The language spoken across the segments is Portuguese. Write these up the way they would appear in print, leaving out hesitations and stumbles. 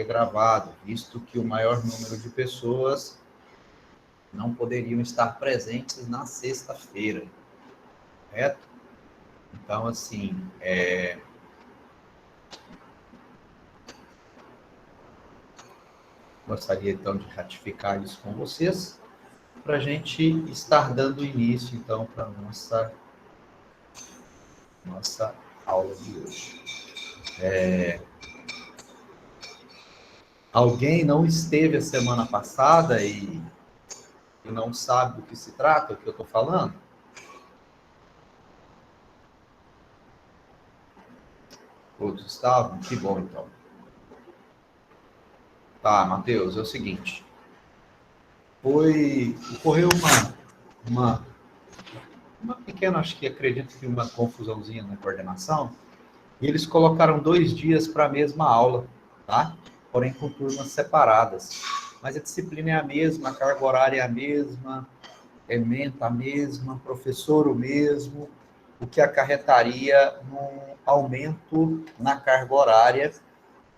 gravado, visto que o maior número de pessoas não poderiam estar presentes na sexta-feira, correto? Então, assim, gostaria, então, de ratificar isso com vocês, para a gente estar dando início, então, para a nossa aula de hoje. Alguém não esteve a semana passada e não sabe do que se trata, o que eu estou falando? Todos estavam? Que bom, então. Tá, Matheus, é o seguinte. Ocorreu uma pequena, acho que acredito que uma confusãozinha na coordenação, e eles colocaram 2 dias para a mesma aula, tá? Porém com turmas separadas. Mas a disciplina é a mesma, a carga horária é a mesma, ementa a mesma, professor o mesmo, o que acarretaria num aumento na carga horária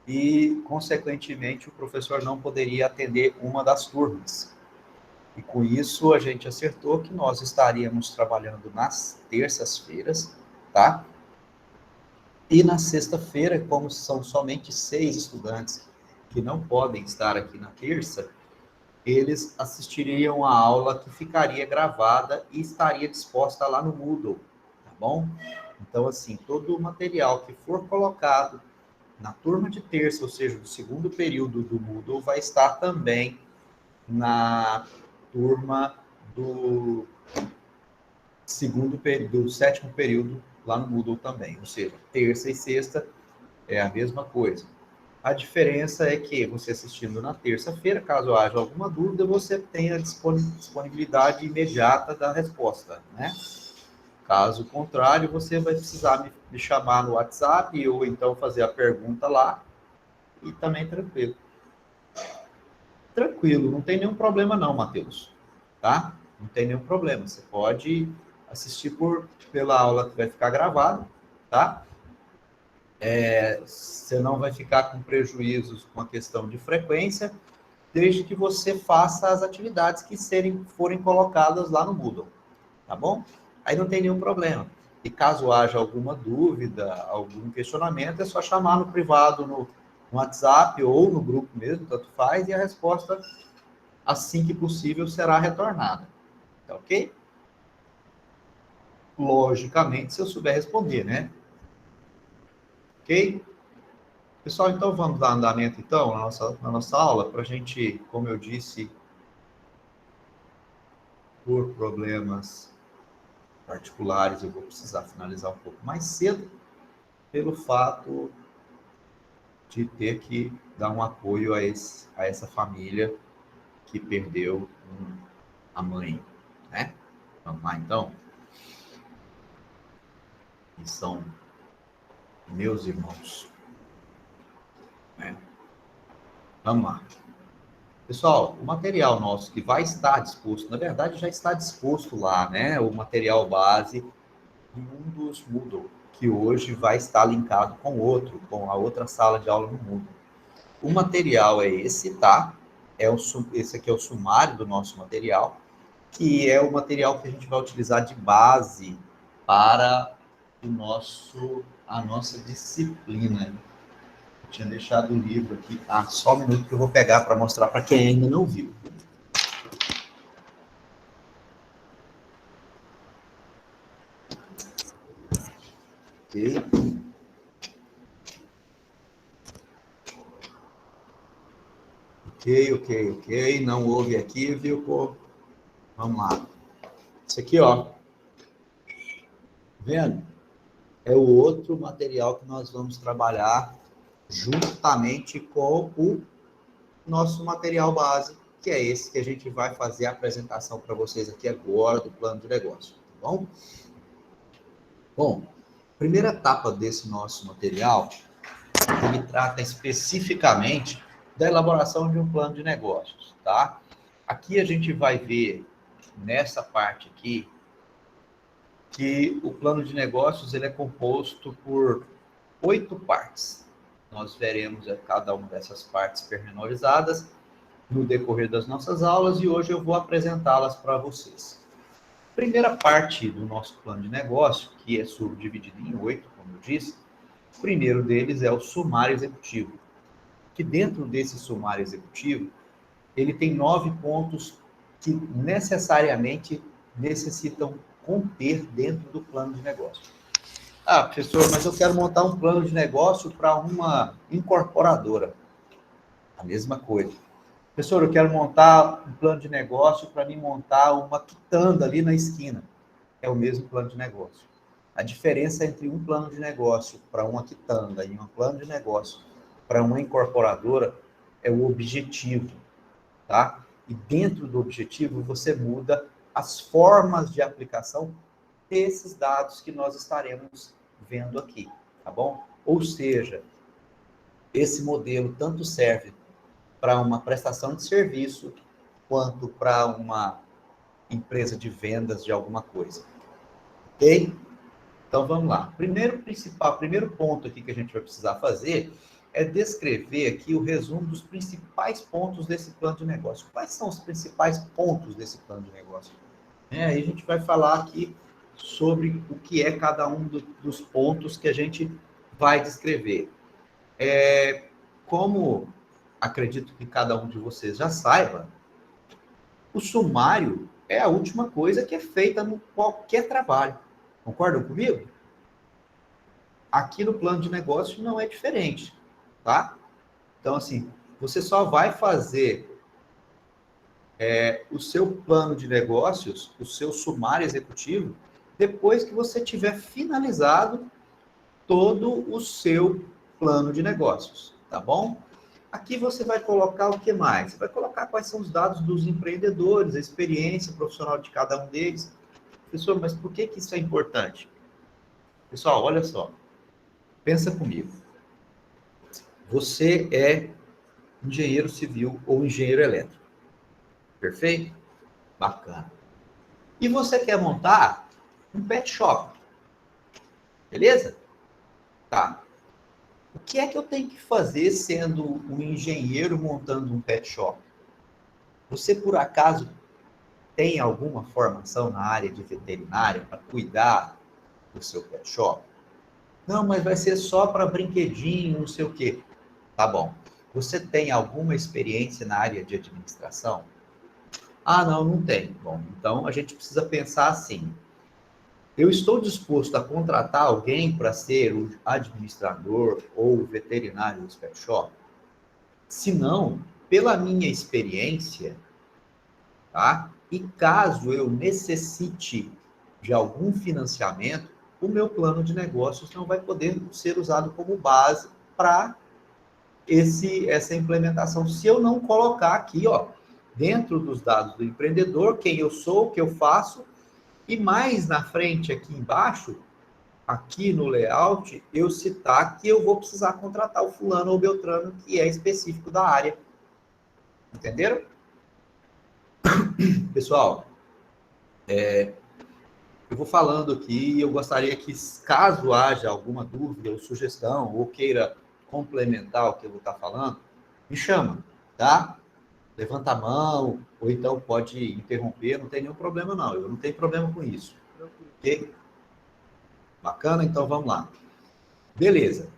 e, consequentemente, o professor não poderia atender uma das turmas. E com isso a gente acertou que nós estaríamos trabalhando nas terças-feiras, tá? E na sexta-feira, como são somente 6 estudantes que não podem estar aqui na terça, eles assistiriam a aula que ficaria gravada e estaria disposta lá no Moodle, tá bom? Então, assim, todo o material que for colocado na turma de terça, ou seja, do segundo período do Moodle, vai estar também na turma do do sétimo período lá no Moodle também. Ou seja, terça e sexta é a mesma coisa. A diferença é que você assistindo na terça-feira, caso haja alguma dúvida, você tem a disponibilidade imediata da resposta, né? Caso contrário, você vai precisar me chamar no WhatsApp ou então fazer a pergunta lá e também tranquilo. Tranquilo, não tem nenhum problema não, Matheus, tá? Não tem nenhum problema, você pode assistir pela aula que vai ficar gravada, tá? Você não vai ficar com prejuízos com a questão de frequência, desde que você faça as atividades que forem colocadas lá no Moodle, tá bom? Aí não tem nenhum problema. E caso haja alguma dúvida, algum questionamento, é só chamar no privado, no WhatsApp ou no grupo mesmo, tanto faz, e a resposta, assim que possível, será retornada. Tá ok? Logicamente, se eu souber responder, né? Ok? Pessoal, então vamos dar andamento então na nossa aula, para a gente, como eu disse, por problemas particulares, eu vou precisar finalizar um pouco mais cedo, pelo fato de ter que dar um apoio a essa família que perdeu a mãe, né? Vamos lá, então? E são meus irmãos, né? Vamos lá. Pessoal, o material nosso que vai estar disposto, na verdade já está disposto lá, né? O material base de um dos Moodle, que hoje vai estar linkado com outro, com a outra sala de aula no Moodle. O material é esse, tá? Esse aqui é o sumário do nosso material, que é o material que a gente vai utilizar de base para a nossa disciplina. Eu tinha deixado o livro aqui. Ah, só um minuto que eu vou pegar para mostrar para quem ainda não viu. Ok. Ok. Não houve equívoco. Vamos lá. Isso aqui, ó. Vendo? É o outro material que nós vamos trabalhar juntamente com o nosso material base, que é esse que a gente vai fazer a apresentação para vocês aqui agora do plano de negócio, tá bom? Bom, a primeira etapa desse nosso material, ele trata especificamente da elaboração de um plano de negócios, tá? Aqui a gente vai ver, nessa parte aqui, que o plano de negócios ele é composto por 8 partes. nós veremos cada uma dessas partes pormenorizadas no decorrer das nossas aulas e hoje eu vou apresentá-las para vocês. Primeira parte do nosso plano de negócio, que é subdividido em 8, como eu disse, o primeiro deles é o sumário executivo, que dentro desse sumário executivo, ele tem 9 pontos que necessariamente necessitam conter dentro do plano de negócio. Ah, professor, mas eu quero montar um plano de negócio para uma incorporadora. A mesma coisa. Professor, eu quero montar um plano de negócio para mim montar uma quitanda ali na esquina. É o mesmo plano de negócio. A diferença entre um plano de negócio para uma quitanda e um plano de negócio para uma incorporadora é o objetivo, tá? E dentro do objetivo você muda as formas de aplicação desses dados que nós estaremos vendo aqui, tá bom? Ou seja, esse modelo tanto serve para uma prestação de serviço quanto para uma empresa de vendas de alguma coisa. Ok? Então vamos lá. Primeiro ponto aqui que a gente vai precisar fazer é descrever aqui o resumo dos principais pontos desse plano de negócio. Quais são os principais pontos desse plano de negócio? Aí a gente vai falar aqui sobre o que é cada um dos pontos que a gente vai descrever. Como acredito que cada um de vocês já saiba, o sumário é a última coisa que é feita em qualquer trabalho. Concordam comigo? Aqui no plano de negócio não é diferente, tá? Então, assim, você só vai fazer o seu plano de negócios, o seu sumário executivo, depois que você tiver finalizado todo o seu plano de negócios, tá bom? Aqui você vai colocar o que mais? Você vai colocar quais são os dados dos empreendedores, a experiência profissional de cada um deles. Professor, mas por que isso é importante? Pessoal, olha só. Pensa comigo. Você é engenheiro civil ou engenheiro elétrico. Perfeito? Bacana. E você quer montar um pet shop. Beleza? Tá. O que é que eu tenho que fazer sendo um engenheiro montando um pet shop? Você, por acaso, tem alguma formação na área de veterinária para cuidar do seu pet shop? Não, mas vai ser só para brinquedinho, não sei o quê. Tá bom. Você tem alguma experiência na área de administração? Ah, não tem. Bom, então a gente precisa pensar assim. Eu estou disposto a contratar alguém para ser o administrador ou o veterinário do pet shop? Se não, pela minha experiência, tá? E caso eu necessite de algum financiamento, o meu plano de negócios não vai poder ser usado como base para essa implementação. Se eu não colocar aqui, ó, dentro dos dados do empreendedor, quem eu sou, o que eu faço, e mais na frente, aqui embaixo, aqui no layout, eu citar que eu vou precisar contratar o fulano ou beltrano que é específico da área. Entenderam? Pessoal, eu vou falando aqui e eu gostaria que, caso haja alguma dúvida ou sugestão, ou queira complementar o que eu vou estar falando, me chama, tá? Levanta a mão, ou então pode interromper, não tem nenhum problema não, eu não tenho problema com isso. Ok? Bacana? Então vamos lá. Beleza.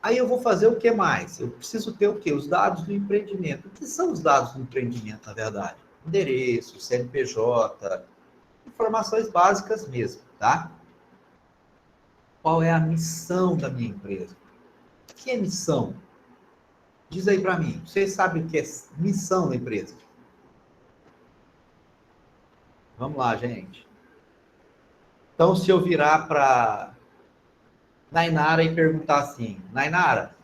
Aí eu vou fazer o que mais? Eu preciso ter o quê? Os dados do empreendimento. O que são os dados do empreendimento, na verdade? Endereço, CNPJ, informações básicas mesmo, tá? Qual é a missão da minha empresa? O que é missão? Diz aí para mim. Vocês sabem o que é missão da empresa? Vamos lá, gente. Então, se eu virar para Nainara e perguntar assim, Nainara,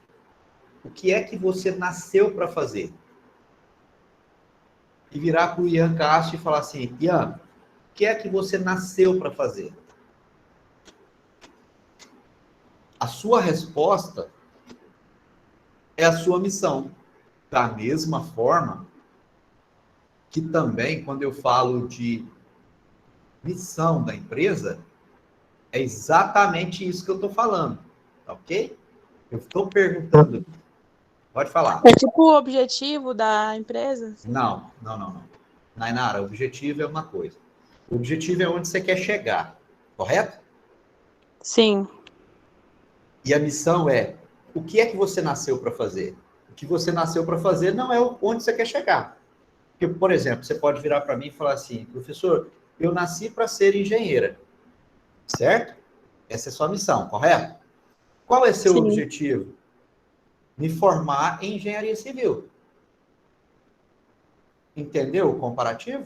o que é que você nasceu para fazer? E virar para o Ian Castro e falar assim, Ian, o que é que você nasceu para fazer? A sua resposta é a sua missão. Da mesma forma que também, quando eu falo de missão da empresa, é exatamente isso que eu estou falando, tá ok? Eu estou perguntando Pode falar. É tipo o objetivo da empresa? Não. Nainara, o objetivo é uma coisa. O objetivo é onde você quer chegar, correto? Sim. E a missão é o que é que você nasceu para fazer? O que você nasceu para fazer não é onde você quer chegar. Porque, por exemplo, você pode virar para mim e falar assim, professor, eu nasci para ser engenheira, certo? Essa é a sua missão, correto? Qual é seu Sim. objetivo? Me formar em engenharia civil. Entendeu o comparativo?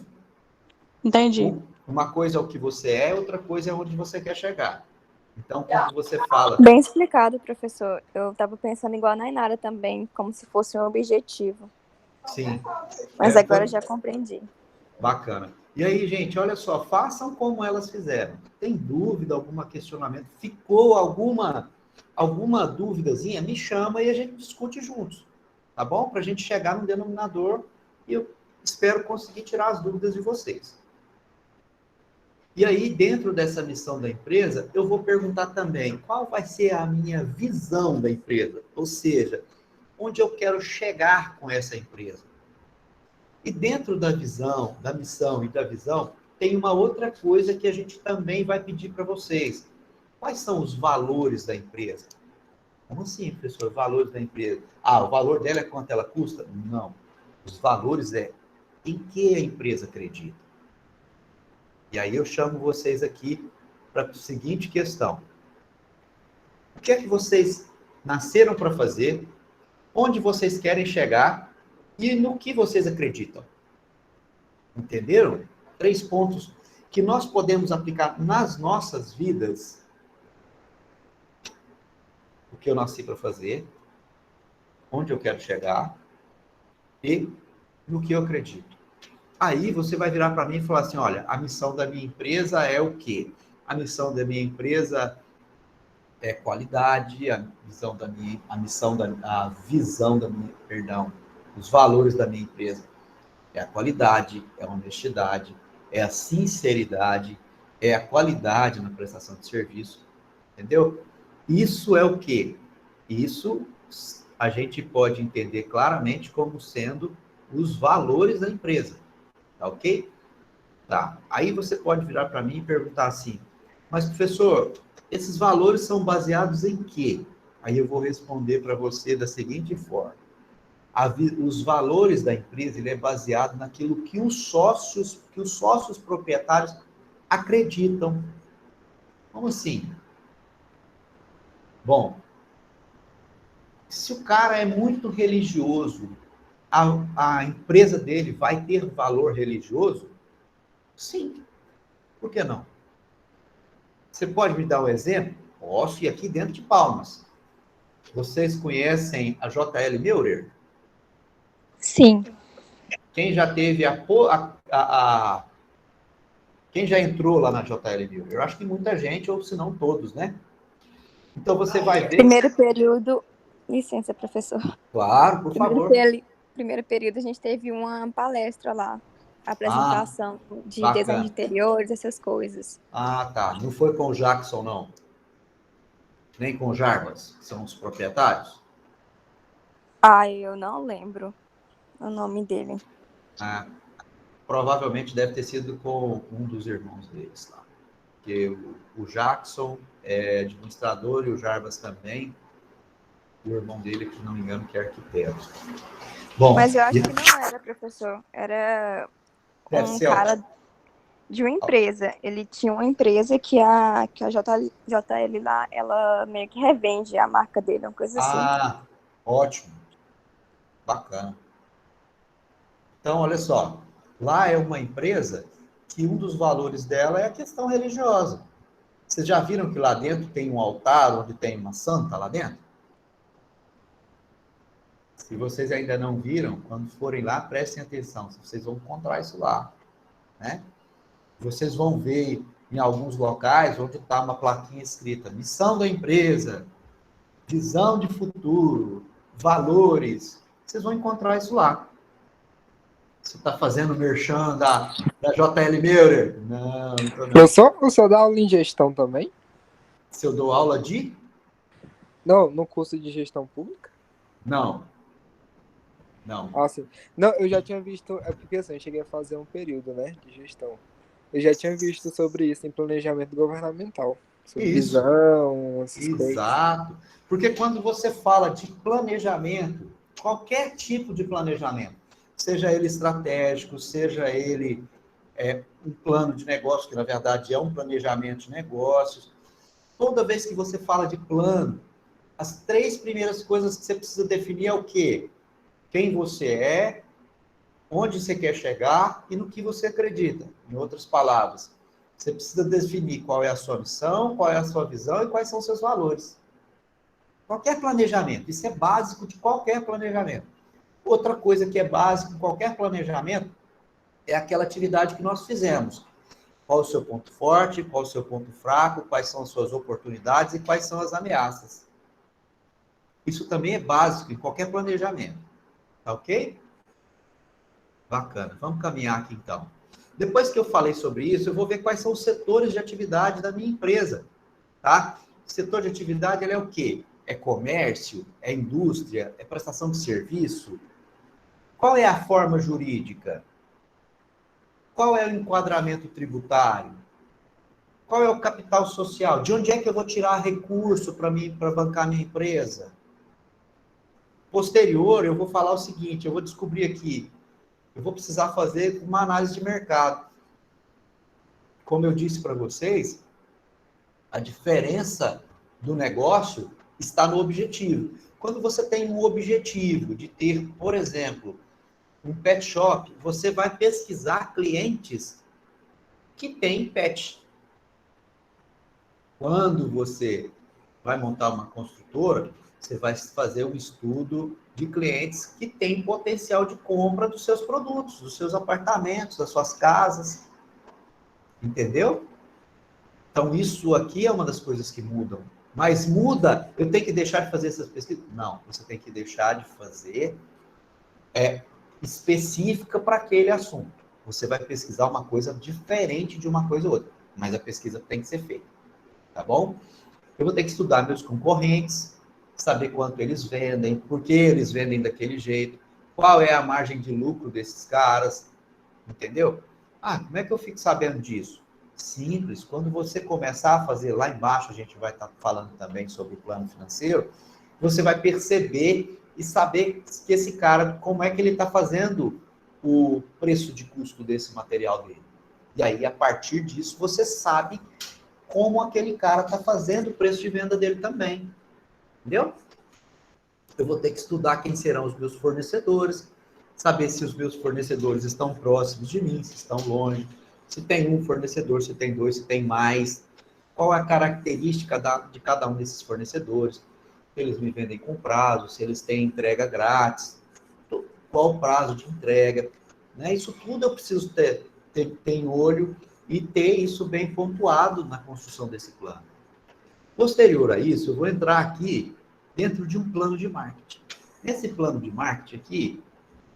Entendi. Uma coisa é o que você é, outra coisa é onde você quer chegar. Então, quando você fala... Bem explicado, professor. Eu estava pensando igual a Nainara também, como se fosse um objetivo. Sim. Mas agora eu já compreendi. Bacana. E aí, gente, olha só, façam como elas fizeram. Tem dúvida, algum questionamento? Ficou alguma duvidazinha? Me chama e a gente discute juntos, tá bom? Para a gente chegar num denominador e eu espero conseguir tirar as dúvidas de vocês. E aí, dentro dessa missão da empresa, eu vou perguntar também qual vai ser a minha visão da empresa, ou seja, onde eu quero chegar com essa empresa. E dentro da visão, da missão e da visão, tem uma outra coisa que a gente também vai pedir para vocês. Quais são os valores da empresa? Como assim, professor? Valores da empresa? Ah, o valor dela é quanto ela custa? Não. Os valores é em que a empresa acredita. E aí eu chamo vocês aqui para a seguinte questão. O que é que vocês nasceram para fazer? Onde vocês querem chegar? E no que vocês acreditam? Entenderam? 3 pontos que nós podemos aplicar nas nossas vidas. O que eu nasci para fazer, onde eu quero chegar e no que eu acredito. Aí você vai virar para mim e falar assim, olha, a missão da minha empresa é o quê? A missão da minha empresa é qualidade, a visão da minha, perdão, os valores da minha empresa é a qualidade, é a honestidade, é a sinceridade, é a qualidade na prestação de serviço, entendeu? Isso é o quê? Isso a gente pode entender claramente como sendo os valores da empresa, tá ok? Tá. Aí você pode virar para mim e perguntar assim, mas professor, esses valores são baseados em quê? Aí eu vou responder para você da seguinte forma. Os valores da empresa ele é baseado naquilo que os sócios proprietários acreditam. Como assim? Bom, se o cara é muito religioso, a empresa dele vai ter valor religioso? Sim. Por que não? Você pode me dar um exemplo? Posso, e aqui dentro de Palmas. Vocês conhecem a JL Meurer? Sim. Quem já teve quem já entrou lá na JL Meurer? Eu acho que muita gente, ou se não todos, né? Então você vai ver... Primeiro período... Licença, professor. Claro, por favor. Primeiro período a gente teve uma palestra lá. Apresentação de bacana. design de interiores, essas coisas. Ah, tá. Não foi com o Jackson, não? Nem com o Jarbas, que são os proprietários? Ah, eu não lembro o nome dele. Ah, provavelmente deve ter sido com um dos irmãos deles lá. Porque o Jackson é administrador e o Jarbas também. O irmão dele, se não me engano, que é arquiteto. Bom, mas eu acho que não era, professor. Era um cara de uma empresa. Ele tinha uma empresa que a JL lá, ela meio que revende a marca dele, uma coisa assim. Ah, ótimo. Bacana. Então, olha só. Lá é uma empresa que um dos valores dela é a questão religiosa. Vocês já viram que lá dentro tem um altar onde tem uma santa lá dentro? Se vocês ainda não viram, quando forem lá, prestem atenção. Vocês vão encontrar isso lá, né? Vocês vão ver em alguns locais onde está uma plaquinha escrita missão da empresa, visão de futuro, valores. Vocês vão encontrar isso lá. Você está fazendo merchan da JL Meurer? Não, não. Professor, o senhor dá aula em gestão também? Se eu dou aula de? Não, no curso de gestão pública? Não. Não. Ah, sim. Não, eu já tinha visto, é porque assim, eu cheguei a fazer um período, né, de gestão. Eu já tinha visto sobre isso em planejamento governamental. Sobre Isso. visão, essas coisas. Exato. Porque quando você fala de planejamento, qualquer tipo de planejamento, seja ele estratégico, seja ele um plano de negócio, que na verdade é um planejamento de negócios, toda vez que você fala de plano, as 3 primeiras coisas que você precisa definir é o quê? Quem você é, onde você quer chegar e no que você acredita. Em outras palavras, você precisa definir qual é a sua missão, qual é a sua visão e quais são os seus valores. Qualquer planejamento, isso é básico de qualquer planejamento. Outra coisa que é básico em qualquer planejamento é aquela atividade que nós fizemos. Qual o seu ponto forte, qual o seu ponto fraco, quais são as suas oportunidades e quais são as ameaças. Isso também é básico em qualquer planejamento. Tá ok? Bacana. Vamos caminhar aqui então. Depois que eu falei sobre isso, eu vou ver quais são os setores de atividade da minha empresa. Tá? O setor de atividade ele é o quê? É comércio? É indústria? É prestação de serviço? Qual é a forma jurídica? Qual é o enquadramento tributário? Qual é o capital social? De onde é que eu vou tirar recurso para bancar minha empresa? Posterior, eu vou falar o seguinte, eu vou descobrir aqui, eu vou precisar fazer uma análise de mercado. Como eu disse para vocês, a diferença do negócio está no objetivo. Quando você tem um objetivo de ter, por exemplo, um pet shop, você vai pesquisar clientes que têm pet. Quando você vai montar uma construtora, você vai fazer um estudo de clientes que têm potencial de compra dos seus produtos, dos seus apartamentos, das suas casas. Entendeu? Então, isso aqui é uma das coisas que mudam. Mas muda, eu tenho que deixar de fazer essas pesquisas? Não, você tem que deixar de fazer específica para aquele assunto. Você vai pesquisar uma coisa diferente de uma coisa ou outra, mas a pesquisa tem que ser feita, tá bom? Eu vou ter que estudar meus concorrentes, saber quanto eles vendem, por que eles vendem daquele jeito, qual é a margem de lucro desses caras, entendeu? Ah, como é que eu fico sabendo disso? Simples, quando você começar a fazer lá embaixo, a gente vai estar falando também sobre o plano financeiro, você vai perceber e saber que esse cara, como é que ele está fazendo o preço de custo desse material dele. E aí, a partir disso, você sabe como aquele cara está fazendo o preço de venda dele também. Entendeu? Eu vou ter que estudar quem serão os meus fornecedores, saber se os meus fornecedores estão próximos de mim, se estão longe, se tem um fornecedor, se tem dois, se tem mais, qual é a característica de cada um desses fornecedores, se eles me vendem com prazo, se eles têm entrega grátis, qual o prazo de entrega, né? Isso tudo eu preciso ter em olho e ter isso bem pontuado na construção desse plano. Posterior a isso, eu vou entrar aqui dentro de um plano de marketing. Nesse plano de marketing aqui,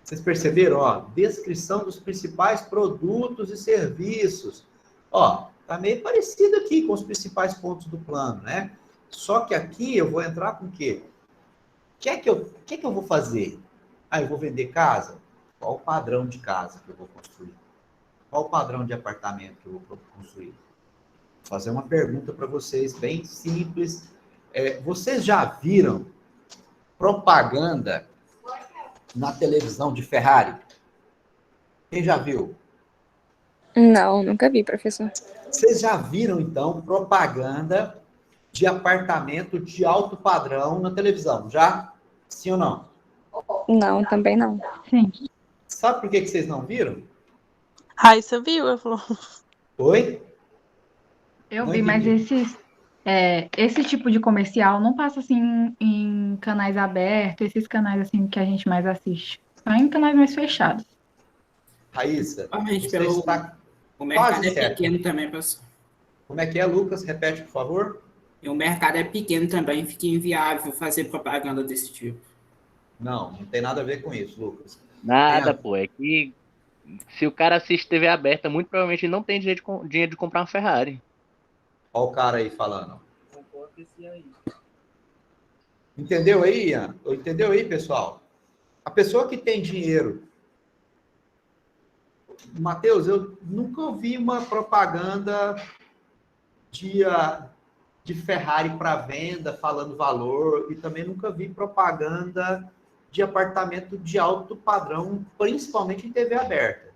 vocês perceberam, ó, descrição dos principais produtos e serviços. Ó, tá meio parecido aqui com os principais pontos do plano, né? Só que aqui eu vou entrar com o quê? O que é que eu vou fazer? Ah, eu vou vender casa? Qual o padrão de casa que eu vou construir? Qual o padrão de apartamento que eu vou construir? Vou fazer uma pergunta para vocês, bem simples. Vocês já viram propaganda na televisão de Ferrari? Quem já viu? Não, nunca vi, professor. Vocês já viram, então, propaganda de apartamento de alto padrão na televisão? Já? Sim ou não? Não, também não. Sim. Sabe por que vocês não viram? Raíssa viu, ela falou. Oi? Eu Não vi, mas entendi. esse tipo de comercial não passa assim em canais abertos, esses canais assim que a gente mais assiste. Só em canais mais fechados. Raíssa, Principalmente você está o mercado quase é certo. pequeno também, professor. Como é que é, Lucas? Repete, por favor. E o mercado é pequeno também, fica inviável fazer propaganda desse tipo. Não tem nada a ver com isso, Lucas. Nada, pô. É que se o cara assiste TV aberta, muito provavelmente ele não tem dinheiro de comprar uma Ferrari. Olha o cara aí falando. Entendeu aí, Ian? Entendeu aí, pessoal? A pessoa que tem dinheiro... Matheus, eu nunca ouvi uma propaganda de Ferrari para venda, falando valor, e também nunca vi propaganda de apartamento de alto padrão, principalmente em TV aberta.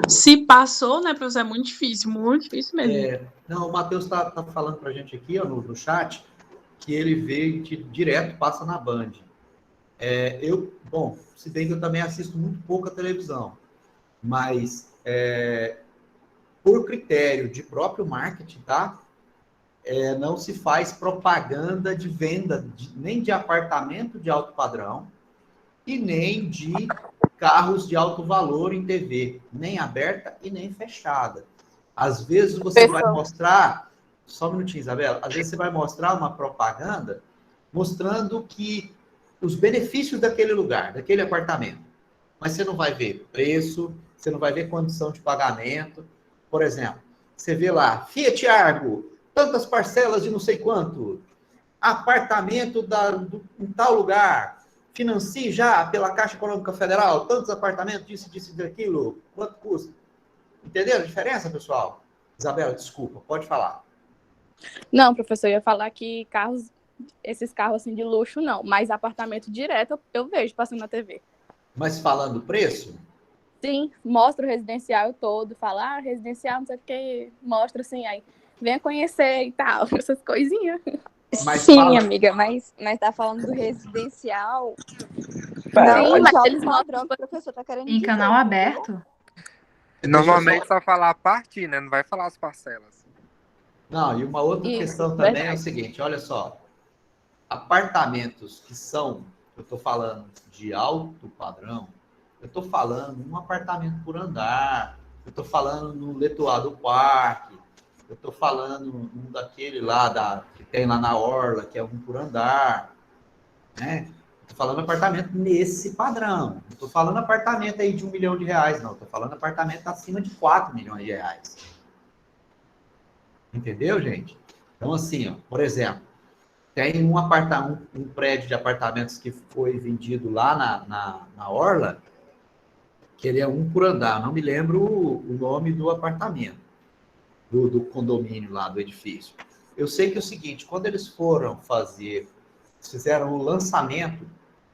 Se passou, né, professor? É muito difícil mesmo. Não, o Matheus está falando para a gente aqui, ó, no chat, que ele vê direto, passa na Band. Bom, se bem que eu também assisto muito pouco a televisão, mas por critério de próprio marketing, tá? Não se faz propaganda de venda nem de apartamento de alto padrão e nem de carros de alto valor em TV, nem aberta e nem fechada. Às vezes você vai mostrar, só um minutinho, Isabela, às vezes você vai mostrar uma propaganda mostrando que os benefícios daquele lugar, daquele apartamento, mas você não vai ver preço, você não vai ver condição de pagamento. Por exemplo, você vê lá, Fiat Argo, tantas parcelas de não sei quanto, apartamento em tal lugar, financie já pela Caixa Econômica Federal, tantos apartamentos, disso, daquilo, quanto custa? Entenderam a diferença, pessoal? Isabela, desculpa, pode falar. Não, professor, eu ia falar que esses carros assim de luxo não, mas apartamento direto eu vejo passando na TV. Mas falando preço? Sim, mostra o residencial todo, fala, residencial, não sei o que, mostra assim, aí venha conhecer e tal, essas coisinhas. Mas sim, amiga, mas tá falando do residencial. Não, mas eles mostram o que o professor tá querendo dizer. Em canal aberto? Normalmente só falar a parte, né? Não vai falar as parcelas. Não, e uma outra questão também é o seguinte, olha só. Apartamentos que são, eu estou falando de alto padrão, eu estou falando um apartamento por andar, eu estou falando no Letour do Parque, eu estou falando um daquele lá que tem lá na Orla, que é um por andar, né? Estou falando apartamento nesse padrão. Não estou falando apartamento aí de R$1 milhão, não. Estou falando apartamento acima de R$4 milhões. Entendeu, gente? Então, assim, ó, por exemplo, tem um prédio de apartamentos que foi vendido lá na Orla, que ele é um por andar. Não me lembro o nome do apartamento, do condomínio lá, do edifício. Eu sei que é o seguinte, quando eles fizeram o lançamento,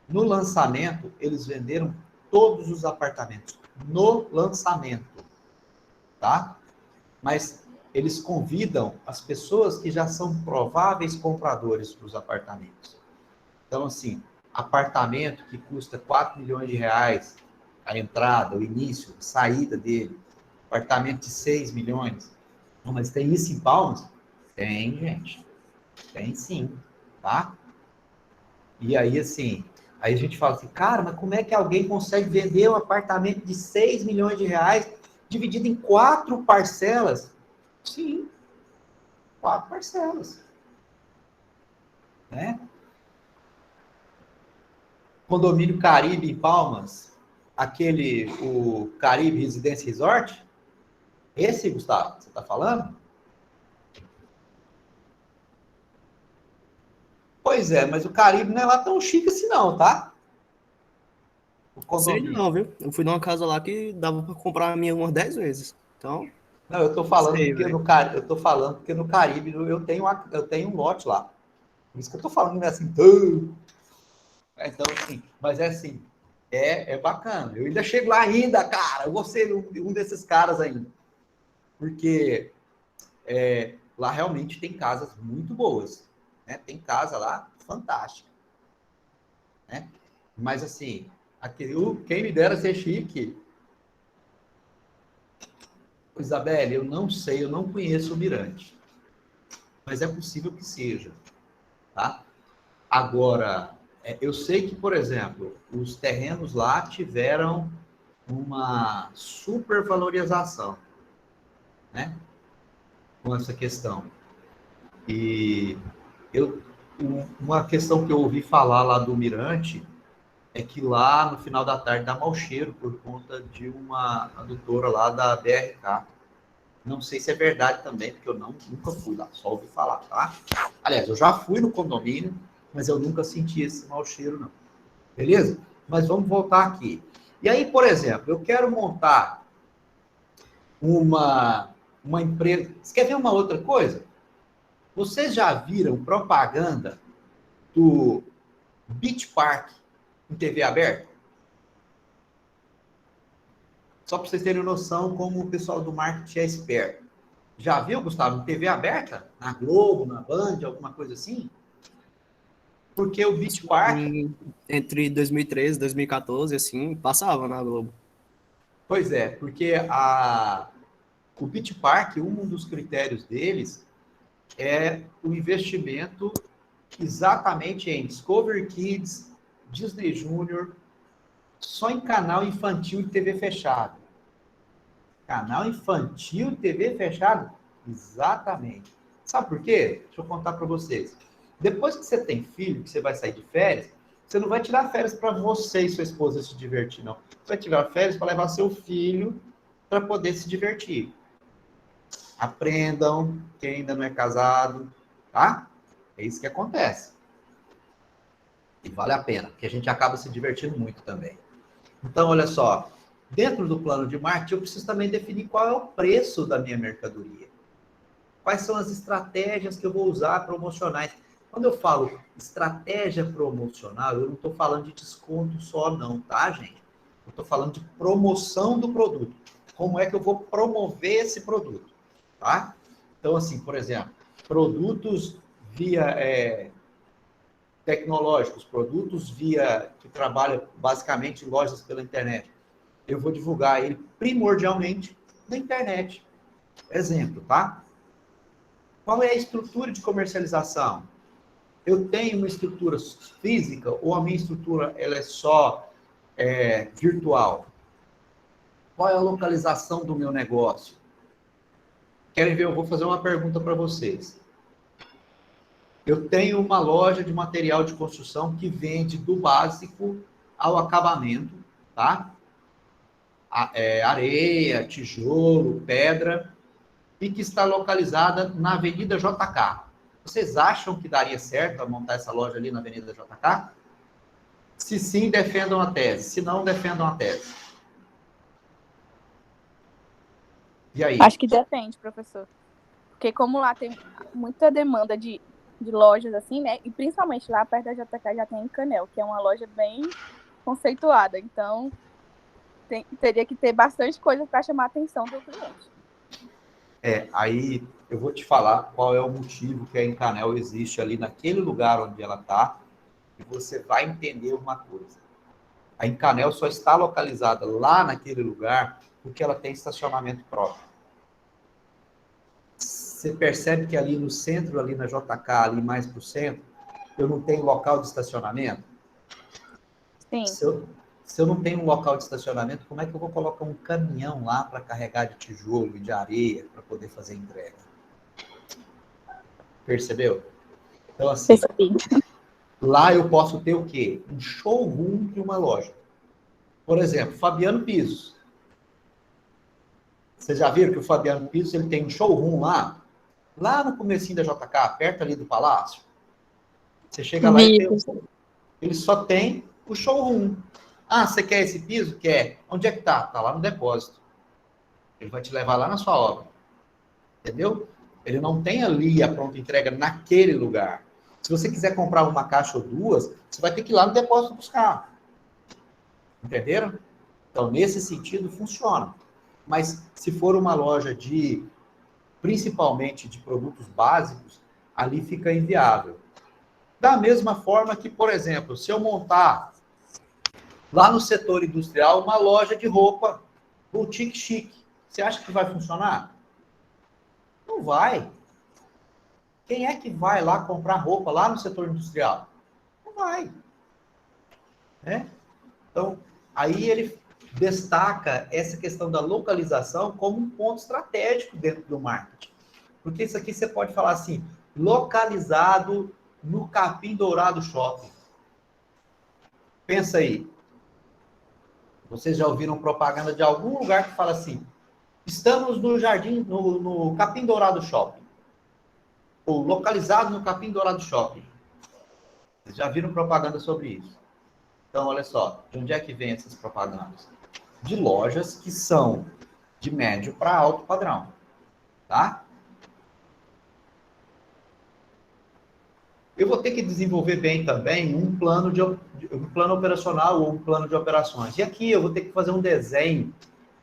no lançamento, eles venderam todos os apartamentos. No lançamento, tá? Mas eles convidam as pessoas que já são prováveis compradores para os apartamentos. Então, assim, apartamento que custa R$4 milhões, a entrada, o início, a saída dele, apartamento de 6 milhões. Não, mas tem isso em Palmas? Tem, gente. Tem sim, tá? E aí, assim, aí a gente fala assim, cara, mas como é que alguém consegue vender um apartamento de 6 milhões de reais dividido em 4 parcelas? Sim, 4 parcelas. Né? Condomínio Caribe em Palmas, o Caribe Residence Resort, esse, Gustavo, você está falando? Pois é, mas o Caribe não é lá tão chique assim não, tá? O condomínio. Sei não, viu? Eu fui numa casa lá que dava para comprar a minha umas 10 vezes. Então... Não, eu tô falando porque no Caribe eu tenho um lote lá. Por isso que eu tô falando, não é assim. Então, assim, mas é assim, é bacana. Eu ainda chego lá ainda, cara. Eu vou ser um desses caras ainda. Porque lá realmente tem casas muito boas. Né? Tem casa lá fantástica. Né? Mas, assim, quem me dera ser chique... Isabelle, eu não sei, eu não conheço o Mirante, mas é possível que seja, tá? Agora, eu sei que, por exemplo, os terrenos lá tiveram uma supervalorização, né? Com essa questão. E uma questão que eu ouvi falar lá do Mirante é que lá no final da tarde dá mau cheiro por conta de uma adutora lá da BRK. Não sei se é verdade também, porque eu nunca fui lá, só ouvi falar, tá? Aliás, eu já fui no condomínio, mas eu nunca senti esse mau cheiro, não. Beleza? Mas vamos voltar aqui. E aí, por exemplo, eu quero montar uma empresa. Você quer ver uma outra coisa? Vocês já viram propaganda do Beach Park em TV aberta? Só para vocês terem noção como o pessoal do marketing é esperto. Já viu, Gustavo, em TV aberta? Na Globo, na Band, alguma coisa assim? Porque o Beach Park... Entre 2013 e 2014, assim, passava na Globo. Pois é, porque o Beach Park, um dos critérios deles é o investimento exatamente em Discovery Kids, Disney Junior, só em canal infantil e TV fechado. Canal infantil e TV fechado? Exatamente. Sabe por quê? Deixa eu contar para vocês. Depois que você tem filho, que você vai sair de férias, você não vai tirar férias para você e sua esposa se divertir, não. Você vai tirar férias para levar seu filho para poder se divertir. Aprendam, quem ainda não é casado, tá? É isso que acontece. E vale a pena, porque a gente acaba se divertindo muito também. Então, olha só, dentro do plano de marketing, eu preciso também definir qual é o preço da minha mercadoria. Quais são as estratégias que eu vou usar promocionais. Quando eu falo estratégia promocional, eu não estou falando de desconto só não, tá, gente? Eu estou falando de promoção do produto. Como é que eu vou promover esse produto, tá? Então, assim, por exemplo, produtos via tecnológicos, produtos que trabalham basicamente em lojas pela internet. Eu vou divulgar ele primordialmente na internet. Exemplo, tá? Qual é a estrutura de comercialização? Eu tenho uma estrutura física ou a minha estrutura ela é só virtual? Qual é a localização do meu negócio? Querem ver? Eu vou fazer uma pergunta para vocês. Eu tenho uma loja de material de construção que vende do básico ao acabamento, tá? Areia, tijolo, pedra, e que está localizada na Avenida JK. Vocês acham que daria certo montar essa loja ali na Avenida JK? Se sim, defendam a tese. Se não, defendam a tese. E aí? Acho que depende, professor. Porque como lá tem muita demanda de lojas assim, né? E principalmente lá perto da JK já tem em Canel, que é uma loja bem conceituada. Então, teria que ter bastante coisa para chamar a atenção do cliente. Aí eu vou te falar qual é o motivo que a Encanel existe ali naquele lugar onde ela está, e você vai entender uma coisa. A Encanel só está localizada lá naquele lugar porque ela tem estacionamento próprio. Você percebe que ali no centro, ali na JK, ali mais para o centro, eu não tenho local de estacionamento? Sim. Se eu não tenho um local de estacionamento, como é que eu vou colocar um caminhão lá para carregar de tijolo e de areia para poder fazer entrega? Percebeu? Então, assim, lá eu posso ter o quê? Um showroom de uma loja. Por exemplo, Fabiano Pisos. Vocês já viram que o Fabiano Pisos ele tem um showroom lá no comecinho da JK, perto ali do Palácio? Você chega lá e ele só tem o showroom. Ah, você quer esse piso? Quer. Onde é que tá? Tá lá no depósito. Ele vai te levar lá na sua obra. Entendeu? Ele não tem ali a pronta entrega naquele lugar. Se você quiser comprar uma caixa ou duas, você vai ter que ir lá no depósito buscar. Entenderam? Então, nesse sentido, funciona. Mas se for uma loja principalmente de produtos básicos, ali fica inviável. Da mesma forma que, por exemplo, se eu montar lá no setor industrial uma loja de roupa boutique chique, você acha que vai funcionar? Não vai. Quem é que vai lá comprar roupa lá no setor industrial? Não vai. Então, aí ele destaca essa questão da localização como um ponto estratégico dentro do marketing. Porque isso aqui você pode falar assim, localizado no Capim Dourado Shopping. Pensa aí. Vocês já ouviram propaganda de algum lugar que fala assim, estamos no no Capim Dourado Shopping. Ou localizado no Capim Dourado Shopping. Vocês já viram propaganda sobre isso? Então, olha só, de onde é que vem essas propagandas? De lojas que são de médio para alto padrão, tá? Eu vou ter que desenvolver bem também um plano operacional ou um plano de operações. E aqui eu vou ter que fazer um desenho,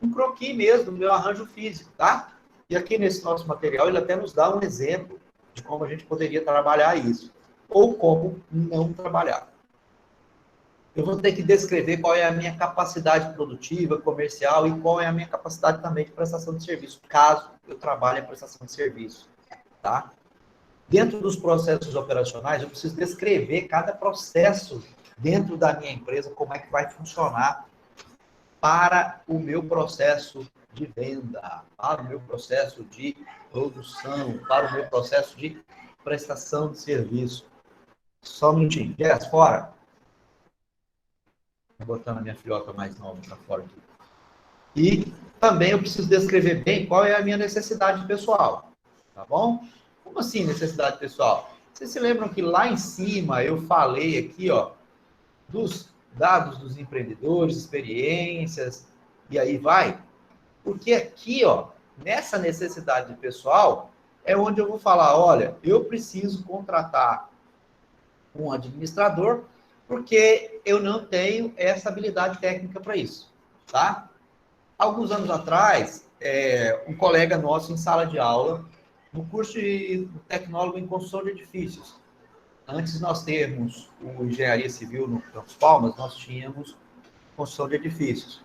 um croquis mesmo do meu arranjo físico, tá? E aqui nesse nosso material ele até nos dá um exemplo de como a gente poderia trabalhar isso, ou como não trabalhar. Eu vou ter que descrever qual é a minha capacidade produtiva, comercial e qual é a minha capacidade também de prestação de serviço, caso eu trabalhe em prestação de serviço, tá? Dentro dos processos operacionais, eu preciso descrever cada processo dentro da minha empresa, como é que vai funcionar para o meu processo de venda, para o meu processo de produção, para o meu processo de prestação de serviço. Só um minutinho. Jess, fora. Vou botando a minha filhota mais nova para fora aqui. E também eu preciso descrever bem qual é a minha necessidade pessoal, tá bom? Como assim necessidade pessoal? Vocês se lembram que lá em cima eu falei aqui, ó, dos dados dos empreendedores, experiências, e aí vai? Porque aqui, ó, nessa necessidade pessoal, é onde eu vou falar, olha, eu preciso contratar um administrador, porque eu não tenho essa habilidade técnica para isso, tá? Alguns anos atrás, um colega nosso em sala de aula, no curso de tecnólogo em construção de edifícios, antes de nós termos o engenharia civil no Campos Palmas, nós tínhamos construção de edifícios.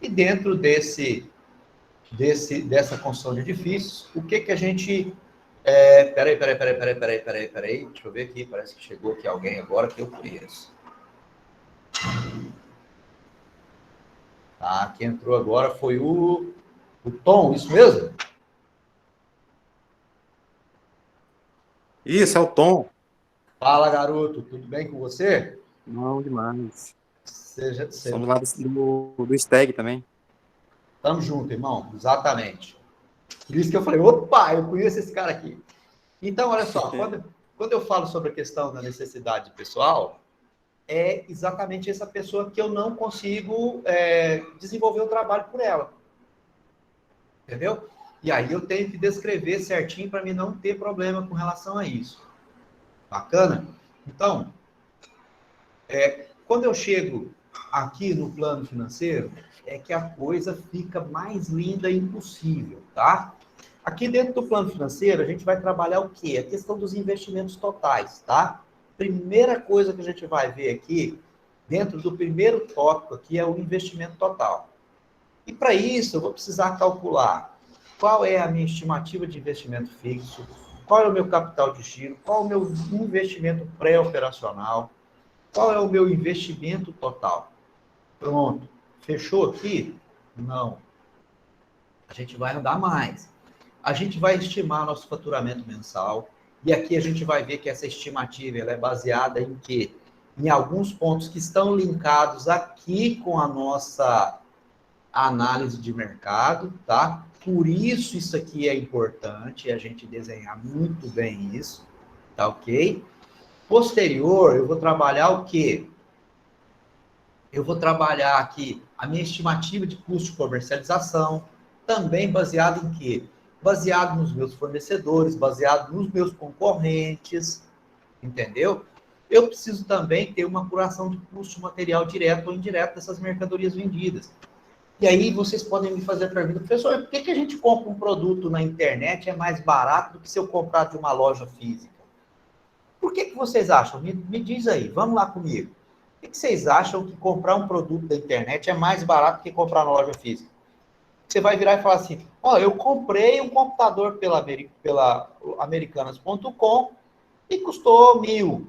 E dentro dessa construção de edifícios, o que a gente... Peraí, deixa eu ver aqui, parece que chegou aqui alguém agora que eu conheço. Tá, quem entrou agora foi o Tom, isso mesmo? Isso, é o Tom. Fala, garoto, tudo bem com você? Não, demais. Seja. Somos lá do STEG também. Tamo junto, irmão, exatamente. Por isso que eu falei, opa, eu conheço esse cara aqui. Então, olha só, quando eu falo sobre a questão da necessidade pessoal, é exatamente essa pessoa que eu não consigo desenvolver o trabalho por ela. Entendeu? E aí eu tenho que descrever certinho para mim não ter problema com relação a isso. Bacana? Então, quando eu chego aqui no plano financeiro, é que a coisa fica mais linda impossível, tá? Aqui dentro do plano financeiro, a gente vai trabalhar o quê? A questão dos investimentos totais, tá? Primeira coisa que a gente vai ver aqui, dentro do primeiro tópico aqui, é o investimento total. E para isso, eu vou precisar calcular qual é a minha estimativa de investimento fixo, qual é o meu capital de giro, qual é o meu investimento pré-operacional, qual é o meu investimento total. Pronto. Fechou aqui? Não. A gente vai andar mais. A gente vai estimar nosso faturamento mensal, e aqui a gente vai ver que essa estimativa ela é baseada em quê? Em alguns pontos que estão linkados aqui com a nossa análise de mercado, tá? Por isso aqui é importante a gente desenhar muito bem isso, tá ok? Posterior, eu vou trabalhar o quê? Eu vou trabalhar aqui a minha estimativa de custo de comercialização, também baseado em quê? Baseado nos meus fornecedores, baseado nos meus concorrentes, entendeu? Eu preciso também ter uma apuração de custo material direto ou indireto dessas mercadorias vendidas. E aí vocês podem me fazer a pergunta, professor, por que a gente compra um produto na internet é mais barato do que se eu comprar de uma loja física? Por que vocês acham? Me diz aí, vamos lá comigo. Por que vocês acham que comprar um produto da internet é mais barato do que comprar na loja física? Você vai virar e falar assim, eu comprei um computador pela americanas.com e custou 1.000.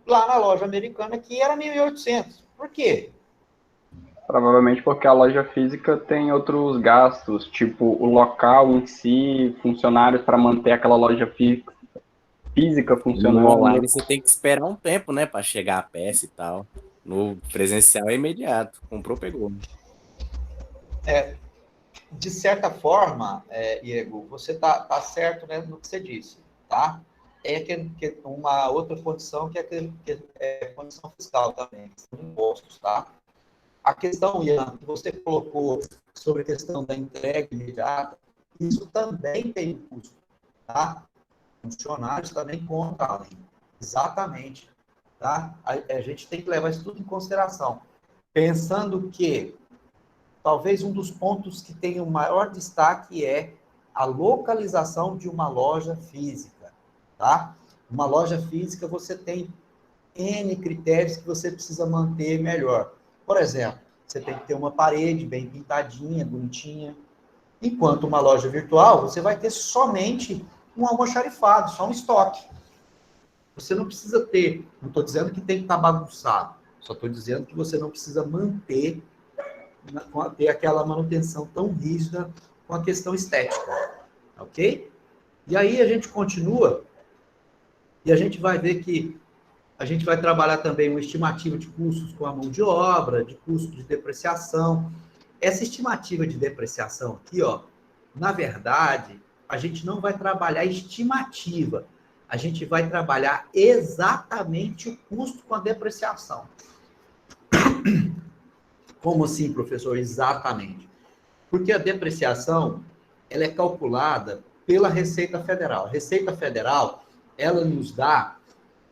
Lá na loja americana aqui era 1.800. Por quê? Provavelmente porque a loja física tem outros gastos, tipo o local em si, funcionários para manter aquela loja física funcionando. No online você tem que esperar um tempo, né, para chegar a peça e tal. No presencial é imediato. Comprou, pegou. De certa forma, Diego, você tá certo, né, no que você disse, tá? uma outra condição que é condição fiscal também, questão de impostos, tá? A questão, Ian, que você colocou sobre a questão da entrega imediata, isso também tem custo, tá? Funcionários também contam, exatamente, tá? A gente tem que levar isso tudo em consideração, pensando que talvez um dos pontos que tem o maior destaque é a localização de uma loja física, tá? Uma loja física você tem N critérios que você precisa manter melhor. Por exemplo, você tem que ter uma parede bem pintadinha, bonitinha. Enquanto uma loja virtual, você vai ter somente um almoxarifado, só um estoque. Você não precisa ter, não estou dizendo que tem que estar bagunçado, só estou dizendo que você não precisa ter aquela manutenção tão rígida com a questão estética, ok? E aí a gente continua e a gente vai ver que a gente vai trabalhar também uma estimativa de custos com a mão de obra, de custo de depreciação. Essa estimativa de depreciação aqui, ó, na verdade, a gente não vai trabalhar estimativa, a gente vai trabalhar exatamente o custo com a depreciação. Como assim, professor? Exatamente. Porque a depreciação, ela é calculada pela Receita Federal. A Receita Federal, ela nos dá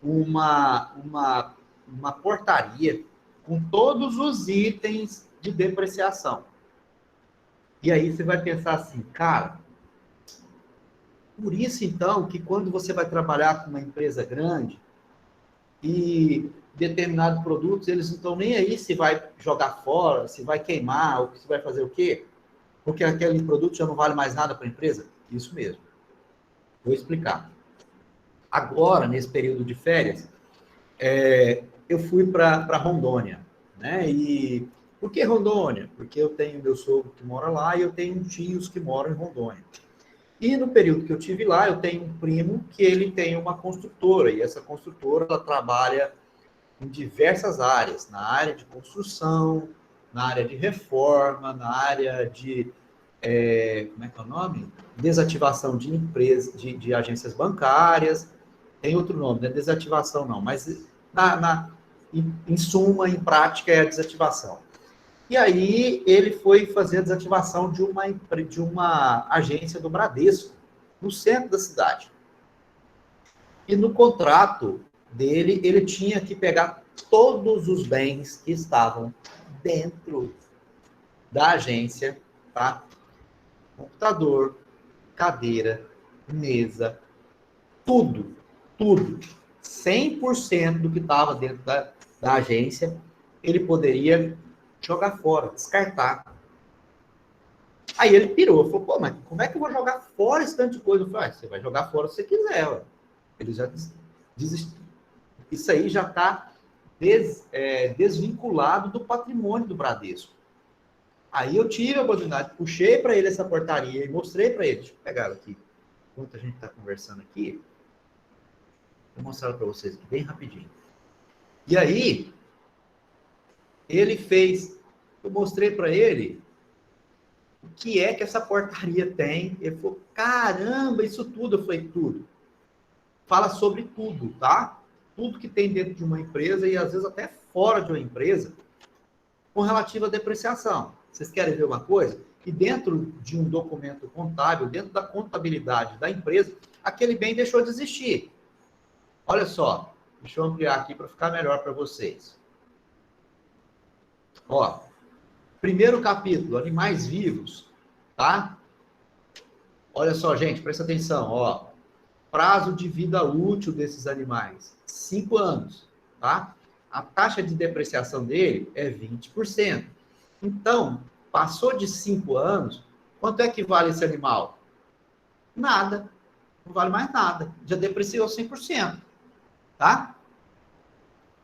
uma portaria com todos os itens de depreciação. E aí você vai pensar assim, cara, por isso então que quando você vai trabalhar com uma empresa grande e determinados produtos, eles não estão nem aí se vai jogar fora, se vai queimar, ou se vai fazer o quê? Porque aquele produto já não vale mais nada para a empresa? Isso mesmo. Vou explicar. Agora, nesse período de férias, eu fui para Rondônia, né? E por que Rondônia? Porque eu tenho meu sogro que mora lá e eu tenho tios que moram em Rondônia. E no período que eu tive lá, eu tenho um primo que ele tem uma construtora, e essa construtora ela trabalha em diversas áreas, na área de construção, na área de reforma, na área de, como é que é o nome? Desativação de empresas, de agências bancárias, tem outro nome, não é desativação não, mas em suma, em prática, é a desativação. E aí ele foi fazer a desativação de uma agência do Bradesco, no centro da cidade. E no contrato dele, ele tinha que pegar todos os bens que estavam dentro da agência, tá? Computador, cadeira, mesa, tudo. 100% do que estava dentro da agência, ele poderia jogar fora, descartar. Aí ele pirou, falou, pô, mas como é que eu vou jogar fora esse tanto de coisa? Eu falei, você vai jogar fora se você quiser, ué. Ele já desistiu. Isso aí já está desvinculado do patrimônio do Bradesco. Aí eu tive a oportunidade, puxei para ele essa portaria e mostrei para ele. Deixa eu pegar ela aqui. Enquanto a gente está conversando aqui, vou mostrar para vocês aqui bem rapidinho. E aí, ele fez, eu mostrei para ele o que é que essa portaria tem. Ele falou, caramba, isso tudo. Eu falei, tudo. Fala sobre tudo, tá? Tudo que tem dentro de uma empresa e às vezes até fora de uma empresa com relativa à depreciação. Vocês querem ver uma coisa? E dentro de um documento contábil, dentro da contabilidade da empresa, aquele bem deixou de existir. Olha só, deixa eu ampliar aqui para ficar melhor para vocês. Ó, primeiro capítulo, animais vivos, tá? Olha só, gente, presta atenção, ó. Prazo de vida útil desses animais, 5 anos, tá? A taxa de depreciação dele é 20%. Então, passou de 5 anos, quanto é que vale esse animal? Nada. Não vale mais nada. Já depreciou 100%, tá?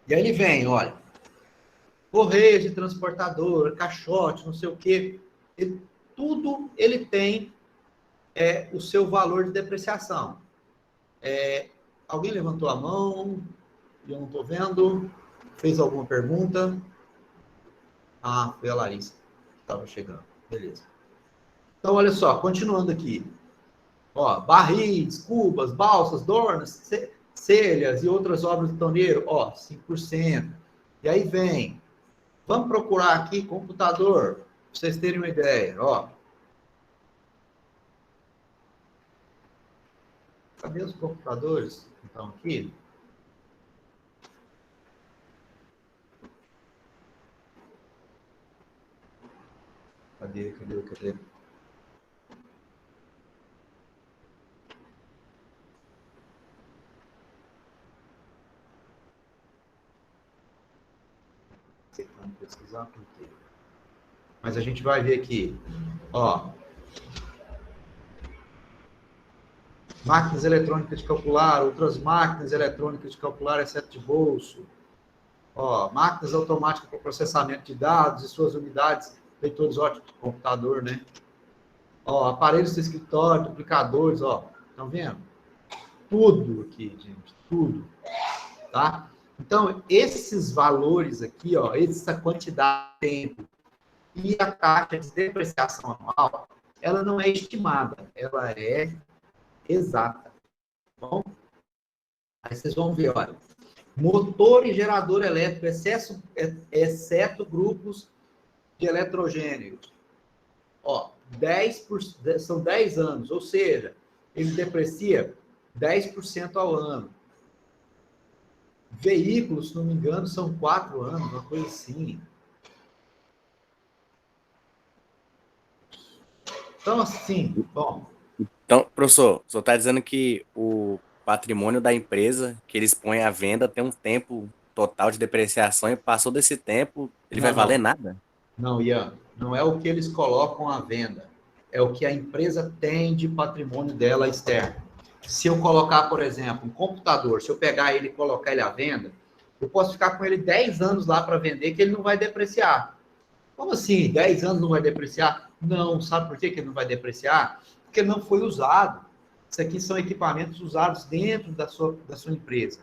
E aí ele vem, olha, correio de transportadora, caixote, não sei o quê, tudo ele tem o seu valor de depreciação. Alguém levantou a mão? Eu não estou vendo. Fez alguma pergunta? Ah, foi a Larissa que estava chegando. Beleza. Então, olha só, continuando aqui. Ó, barris, cubas, balsas, dornas, celhas e outras obras do torneiro, ó, 5%. E aí vem, vamos procurar aqui computador, para vocês terem uma ideia, ó. Cadê os computadores que estão aqui? Cadê? Vamos pesquisar por quê? Mas a gente vai ver aqui, ó. Máquinas eletrônicas de calcular, outras máquinas eletrônicas de calcular, exceto de bolso. Ó, máquinas automáticas para processamento de dados e suas unidades, leitores óticos de computador, né? Ó, aparelhos de escritório, duplicadores, ó. Estão vendo? Tudo aqui, gente, tudo. Tá? Então, esses valores aqui, ó, essa quantidade de tempo e a taxa de depreciação anual, ela não é estimada, ela é exata. Tá bom? Aí vocês vão ver, olha, motor e gerador elétrico, exceto grupos de eletrogênios. Ó, são 10 anos, ou seja, ele deprecia 10% ao ano. Veículos, se não me engano, são 4 anos, uma coisa assim. Então, assim, bom. Então, professor, o senhor está dizendo que o patrimônio da empresa que eles põem à venda tem um tempo total de depreciação e passou desse tempo, ele vai valer nada? Não, Ian, não é o que eles colocam à venda, é o que a empresa tem de patrimônio dela externo. Se eu colocar, por exemplo, um computador, se eu pegar ele e colocar ele à venda, eu posso ficar com ele 10 anos lá para vender, que ele não vai depreciar. Como assim? 10 anos não vai depreciar? Não, sabe por que ele não vai depreciar? Porque não foi usado. Isso aqui são equipamentos usados dentro da sua empresa.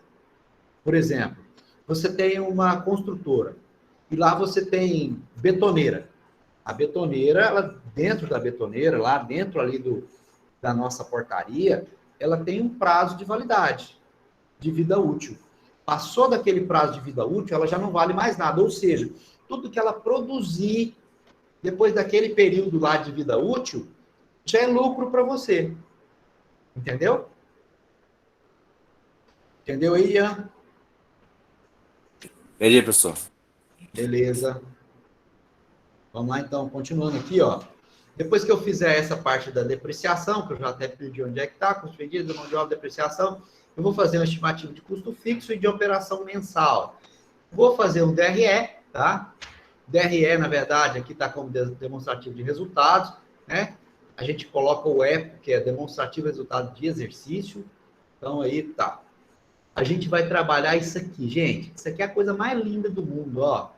Por exemplo, você tem uma construtora, e lá você tem betoneira. A betoneira, ela, dentro da betoneira, lá dentro ali da nossa portaria, ela tem um prazo de validade, de vida útil. Passou daquele prazo de vida útil, ela já não vale mais nada. Ou seja, tudo que ela produzir depois daquele período lá de vida útil, já é lucro para você. Entendeu? Entendeu aí, Ian? Entendi, professor. Beleza. Vamos lá, então, continuando aqui, ó. Depois que eu fizer essa parte da depreciação, que eu já até pedi onde é que está, custo vendido, mão de obra, depreciação, eu vou fazer uma estimativa de custo fixo e de operação mensal. Vou fazer um DRE, tá? DRE, na verdade, aqui está como demonstrativo de resultados, né? A gente coloca o EPO, que é demonstrativo resultado de exercício. Então, aí tá. A gente vai trabalhar isso aqui, gente. Isso aqui é a coisa mais linda do mundo, ó.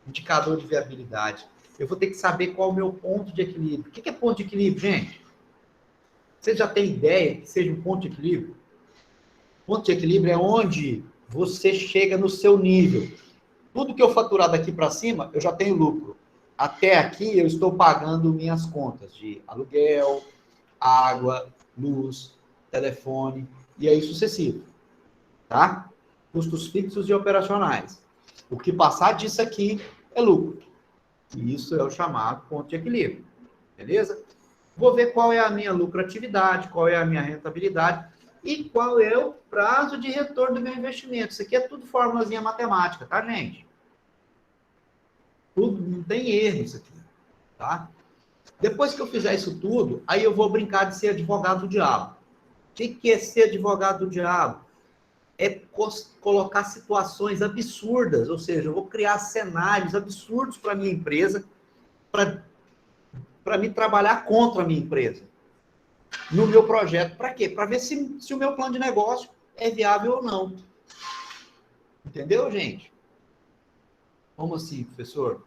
Indicador de viabilidade. Eu vou ter que saber qual é o meu ponto de equilíbrio. O que é ponto de equilíbrio, gente? Você já tem ideia que seja um ponto de equilíbrio? Ponto de equilíbrio é onde você chega no seu nível. Tudo que eu faturar daqui para cima, eu já tenho lucro. Até aqui, eu estou pagando minhas contas de aluguel, água, luz, telefone, e aí sucessivo. Tá? Custos fixos e operacionais. O que passar disso aqui é lucro. E isso é o chamado ponto de equilíbrio. Beleza? Vou ver qual é a minha lucratividade, qual é a minha rentabilidade e qual é o prazo de retorno do meu investimento. Isso aqui é tudo formulazinha matemática, tá, gente? Tudo, não tem erro isso aqui, tá? Depois que eu fizer isso tudo, aí eu vou brincar de ser advogado do diabo. O que é ser advogado do diabo? É colocar situações absurdas, ou seja, eu vou criar cenários absurdos para a minha empresa, para me trabalhar contra a minha empresa, no meu projeto. Para quê? Para ver se o meu plano de negócio é viável ou não. Entendeu, gente? Como assim, professor?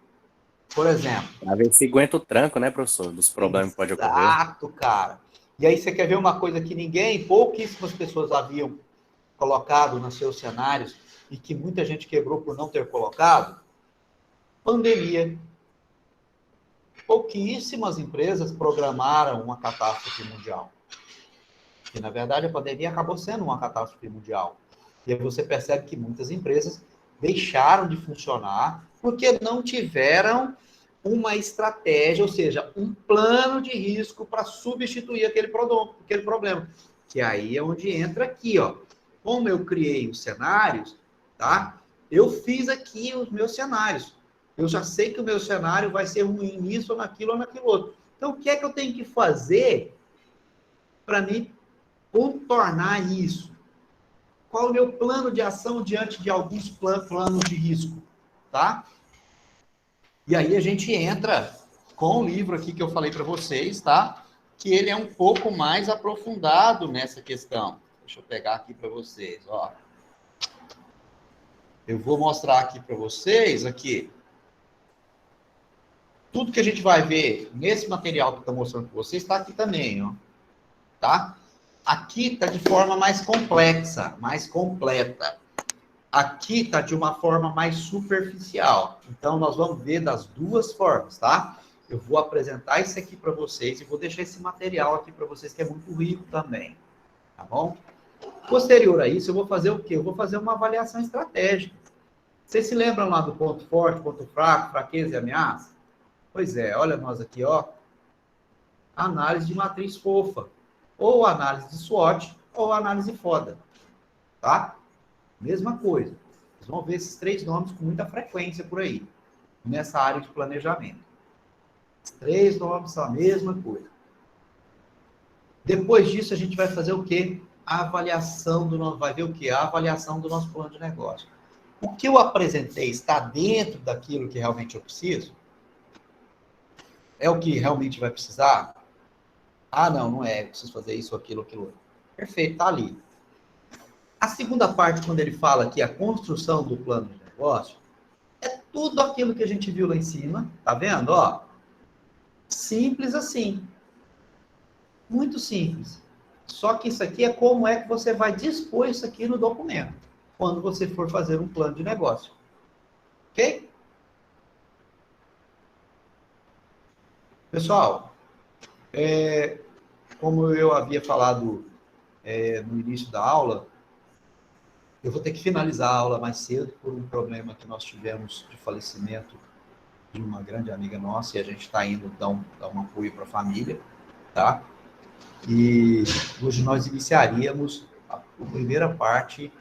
Por exemplo. Para ver se aguenta o tranco, né, professor? Dos problemas que pode ocorrer. Exato, cara. E aí você quer ver uma coisa que pouquíssimas pessoas haviam colocado nos seus cenários e que muita gente quebrou por não ter colocado? Pandemia. Pouquíssimas empresas programaram uma catástrofe mundial. que na verdade a pandemia acabou sendo uma catástrofe mundial. E aí você percebe que muitas empresas deixaram de funcionar porque não tiveram uma estratégia, ou seja, um plano de risco para substituir aquele problema. Que aí é onde entra aqui, ó. Como eu criei os cenários, tá? Eu fiz aqui os meus cenários. Eu já sei que o meu cenário vai ser ruim nisso, ou naquilo outro. Então, o que é que eu tenho que fazer para me contornar isso? Qual é o meu plano de ação diante de alguns planos de risco, tá? E aí a gente entra com o livro aqui que eu falei para vocês, tá? Que ele é um pouco mais aprofundado nessa questão. Deixa eu pegar aqui para vocês, ó. Eu vou mostrar aqui para vocês, aqui. Tudo que a gente vai ver nesse material que eu estou mostrando para vocês está aqui também, ó. Tá? Aqui está de forma mais complexa, mais completa. Aqui está de uma forma mais superficial. Então, nós vamos ver das duas formas, tá? Eu vou apresentar isso aqui para vocês e vou deixar esse material aqui para vocês, que é muito rico também. Tá bom? Posterior a isso, eu vou fazer o quê? Eu vou fazer uma avaliação estratégica. Vocês se lembram lá do ponto forte, ponto fraco, fraqueza e ameaça? Pois é, olha nós aqui, ó. Análise de matriz fofa. Ou análise de SWOT, ou análise FODA. Tá? Mesma coisa. Vocês vão ver esses 3 nomes com muita frequência por aí, nessa área de planejamento. Os 3 nomes são a mesma coisa. Depois disso, a gente vai fazer o quê? A avaliação do nosso... Vai ver o quê? A avaliação do nosso plano de negócio. O que eu apresentei está dentro daquilo que realmente eu preciso? É o que realmente vai precisar? Ah, não é. Eu preciso fazer isso, aquilo, aquilo outro. Perfeito, está ali. A segunda parte, quando ele fala que a construção do plano de negócio, é tudo aquilo que a gente viu lá em cima. Tá vendo? Ó, simples assim. Muito simples. Só que isso aqui é como é que você vai dispor isso aqui no documento, quando você for fazer um plano de negócio. Ok? Pessoal, como eu havia falado no início da aula, eu vou ter que finalizar a aula mais cedo por um problema que nós tivemos de falecimento de uma grande amiga nossa, e a gente está indo dar um apoio para a família, tá? E hoje nós iniciaríamos a primeira parte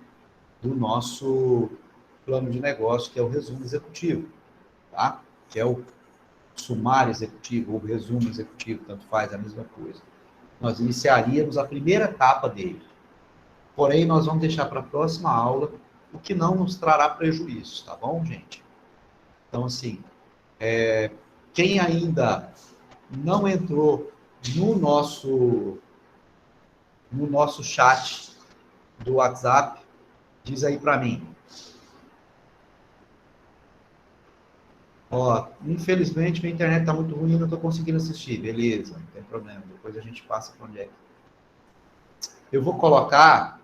do nosso plano de negócio, que é o resumo executivo, tá? Que é o sumário executivo ou resumo executivo, tanto faz a mesma coisa. Nós iniciaríamos a primeira etapa dele. Porém, nós vamos deixar para a próxima aula, o que não nos trará prejuízos, tá bom, gente? Então, assim, quem ainda não entrou no nosso chat do WhatsApp, diz aí para mim. Ó, infelizmente minha internet está muito ruim, não estou conseguindo assistir. Beleza, não tem problema. Depois a gente passa para onde é. Eu vou colocar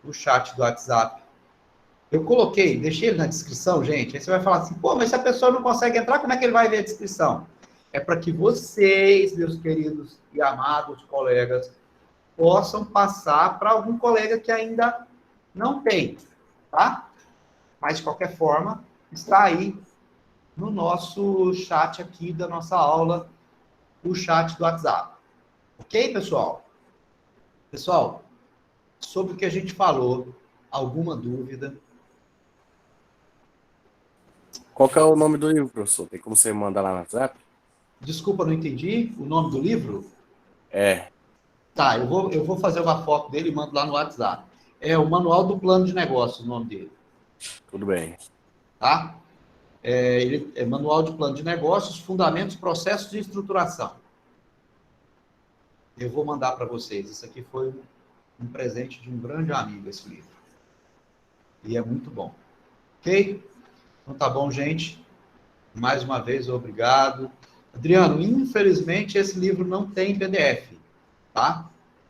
o chat do WhatsApp. Eu coloquei, deixei ele na descrição, gente. Aí você vai falar assim, pô, mas se a pessoa não consegue entrar, como é que ele vai ver a descrição? É para que vocês, meus queridos e amados colegas, possam passar para algum colega que ainda não tem, tá? Mas, de qualquer forma, está aí no nosso chat aqui da nossa aula, o chat do WhatsApp. Ok, pessoal? Pessoal, sobre o que a gente falou, alguma dúvida? Qual que é o nome do livro, professor? Tem como você mandar lá no WhatsApp? Desculpa, não entendi. O nome do livro? É. Tá, eu vou fazer uma foto dele e mando lá no WhatsApp. É o Manual do Plano de Negócios, o nome dele. Tudo bem. Tá? Ele é Manual de Plano de Negócios, Fundamentos, Processos de Estruturação. Eu vou mandar para vocês. Isso aqui foi um presente de um grande amigo, esse livro. E é muito bom. Ok? Então tá bom, gente. Mais uma vez, obrigado. Adriano, infelizmente esse livro não tem PDF, tá?